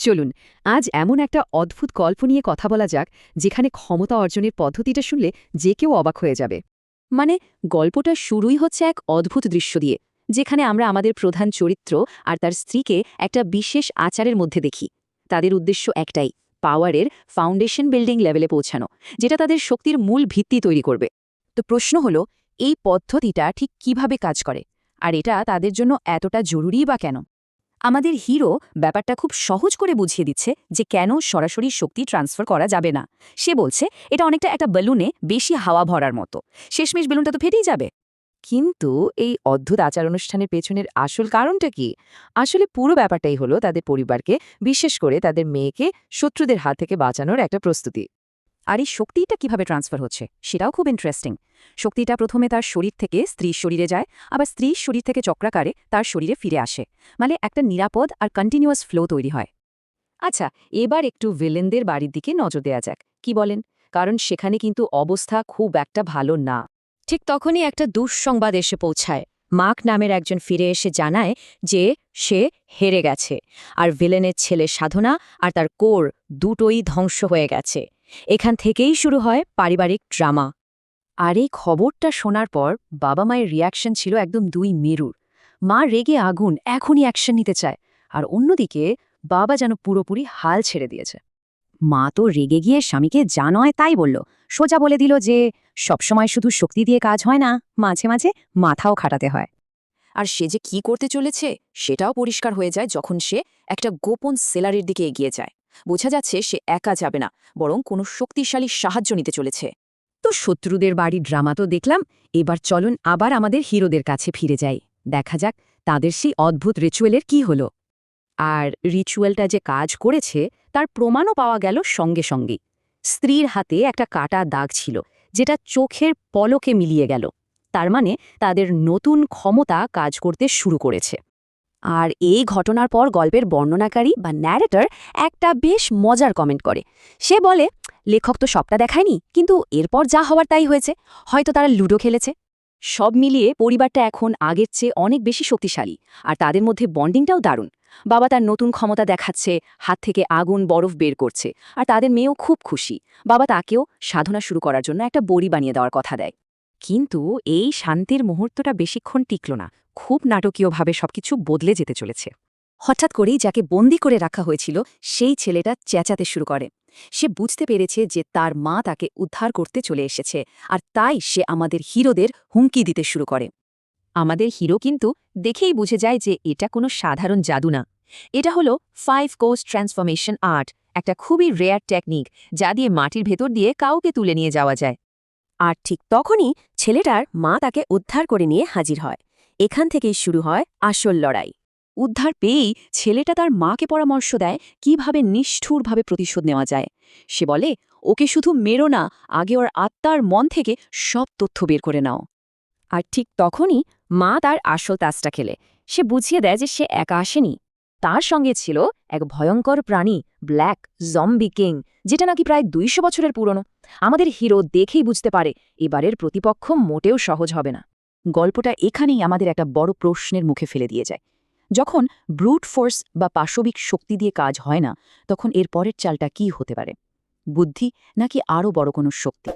চলুন আজ এমন একটা অদ্ভুত গল্প নিয়ে কথা বলা যাক যেখানে ক্ষমতা অর্জনের পদ্ধতিটা শুনলে যে কেউ অবাক হয়ে যাবে। মানে গল্পটা শুরুই হচ্ছে এক অদ্ভুত দৃশ্য দিয়ে, যেখানে আমরা আমাদের প্রধান চরিত্র আর তার স্ত্রীকে একটা বিশেষ আচারের মধ্যে দেখি। তাদের উদ্দেশ্য একটাই, পাওয়ারের ফাউন্ডেশন বিল্ডিং লেভেলে পৌঁছানো, যেটা তাদের শক্তির মূল ভিত্তি তৈরি করবে। তো প্রশ্ন হলো, এই পদ্ধতিটা ঠিক কিভাবে কাজ করে, আর এটা তাদের জন্য এতটা জরুরিই বা কেন? আমাদের হিরো ব্যাপারটা খুব সহজ করে বুঝিয়ে দিচ্ছে যে কেন সরাসরি শক্তি ট্রান্সফার করা যাবে না। সে বলছে এটা অনেকটা একটা বেলুনে বেশি হাওয়া ভরার মতো, শেষমেশ বেলুনটা তো ফেটেই যাবে। কিন্তু এই অদ্ভুত আচার অনুষ্ঠানের পেছনের আসল কারণটা কি? আসলে পুরো ব্যাপারটাই হলো তাদের পরিবারকে, বিশেষ করে তাদের মেয়েকে শত্রুদের হাত থেকে বাঁচানোর একটা প্রস্তুতি। আর এই শক্তিটা কিভাবে ট্রান্সফার হচ্ছে সেটাও খুব ইন্টারেস্টিং। শক্তিটা প্রথমে তার শরীর থেকে স্ত্রীর শরীরে যায়, আবার স্ত্রীর শরীর থেকে চক্রাকারে তার শরীরে ফিরে আসে। মানে একটা নিরাপদ আর কন্টিনিউয়াস ফ্লো তৈরি হয়। আচ্ছা, এবার একটু ভিলেনদের বাড়ির দিকে নজর দেয়া যাক, কি বলেন? কারণ সেখানে কিন্তু অবস্থা খুব একটা ভালো না। ঠিক তখনই একটা দুঃসংবাদ এসে পৌঁছায়। মার্ক নামের একজন ফিরে এসে জানায় যে সে হেরে গেছে, আর ভিলেনের ছেলে সাধনা আর তার কোর দুটোই ধ্বংস হয়ে গেছে। এখান থেকেই শুরু হয় পারিবারিক ড্রামা। আর এই খবরটা শোনার পর বাবা মায়ের রিয়াকশন ছিল একদম দুই মেরুর। মা রেগে আগুন, এখনই অ্যাকশন নিতে চায়, আর অন্যদিকে বাবা যেন পুরোপুরি হাল ছেড়ে দিয়েছে। মা তো রেগে গিয়ে স্বামীকে যা নয় তাই বলল, সোজা বলে দিল যে সবসময় শুধু শক্তি দিয়ে কাজ হয় না, মাঝে মাঝে মাথাও খাটাতে হয়। আর সে যে কি করতে চলেছে সেটাও পরিষ্কার হয়ে যায় যখন সে একটা গোপন সেলারের দিকে এগিয়ে যায়। বোঝা যাচ্ছে সে একা যাবে না, বরং কোনো শক্তিশালী সাহায্য নিতে চলেছে। তো শত্রুদের বাড়ির ড্রামা তো দেখলাম, এবার চলুন আবার আমাদের হিরোদের কাছে ফিরে যাই। দেখা যাক তাদের সেই অদ্ভুত রিচুয়ালের কি হলো। আর রিচুয়ালটা যে কাজ করেছে তার প্রমাণও পাওয়া গেল সঙ্গে সঙ্গেই। স্ত্রীর হাতে একটা কাটা দাগ ছিল, যেটা চোখের পলকে মিলিয়ে গেল। তার মানে তাদের নতুন ক্ষমতা কাজ করতে শুরু করেছে। আর এই ঘটনার পর গল্পের বর্ণনাকারী বা ন্যারেটর একটা বেশ মজার কমেন্ট করে। সে বলে, লেখক তো সবটা দেখায়নি, কিন্তু এরপর যা হওয়ার তাই হয়েছে, হয়তো তারা লুডো খেলেছে। সব মিলিয়ে পরিবারটা এখন আগের চেয়ে অনেক বেশি শক্তিশালী, আর তাদের মধ্যে বন্ডিংটাও দারুণ। বাবা তার নতুন ক্ষমতা দেখাচ্ছে, হাত থেকে আগুন বরফ বের করছে, আর তাদের মেয়েও খুব খুশি। বাবা তাকেও সাধনা শুরু করার জন্য একটা বড়ি বানিয়ে দেওয়ার কথা দেয়। কিন্তু এই শান্তির মুহূর্তটা বেশিক্ষণ টিকল না, খুব নাটকীয়ভাবে সবকিছু বদলে যেতে চলেছে। হঠাৎ করেই যাকে বন্দি করে রাখা হয়েছিল সেই ছেলেটা চেঁচাতে শুরু করে। সে বুঝতে পেরেছে যে তার মা তাকে উদ্ধার করতে চলে এসেছে, আর তাই সে আমাদের হিরোদের হুমকি দিতে শুরু করে। আমাদের হিরো কিন্তু দেখেই বুঝে যায় যে এটা কোনো সাধারণ জাদু না। এটা হলো 5 কোর্স ট্রান্সফরমেশন আর্ট, একটা খুবই রেয়ার টেকনিক, যা দিয়ে মাটির ভেতর দিয়ে কাউকে তুলে নিয়ে যাওয়া যায়। আর ঠিক তখনই ছেলেটার মা তাকে উদ্ধার করে নিয়ে হাজির হয়। এখান থেকেই শুরু হয় আসল লড়াই। উদ্ধার পেয়েই ছেলেটা তার মাকে পরামর্শ দেয় কিভাবে নিষ্ঠুরভাবে প্রতিশোধ নেওয়া যায়। সে বলে, ওকে শুধু মেরো না, আগে ওর আত্মার মন থেকে সব তথ্য বের করে নাও। আর ঠিক তখনই মা তার আসল তাসটা খেলে। সে বুঝিয়ে দেয় যে সে একা আসেনি, তার সঙ্গে ছিল এক ভয়ঙ্কর প্রাণী, ব্ল্যাক জম্বি কিং, যেটা নাকি প্রায় 200 বছরের পুরনো। আমাদের হিরো দেখেই বুঝতে পারে এবারের প্রতিপক্ষ মোটেও সহজ হবে না। গল্পটা এখানেই আমাদের একটা বড় প্রশ্নের মুখে ফেলে দিয়ে যায়। যখন ব্রুট ফোর্স বা পাশবিক শক্তি দিয়ে কাজ হয় না, তখন এর পরের চালটা কি হতে পারে? বুদ্ধি, নাকি আরও বড় কোনো শক্তি?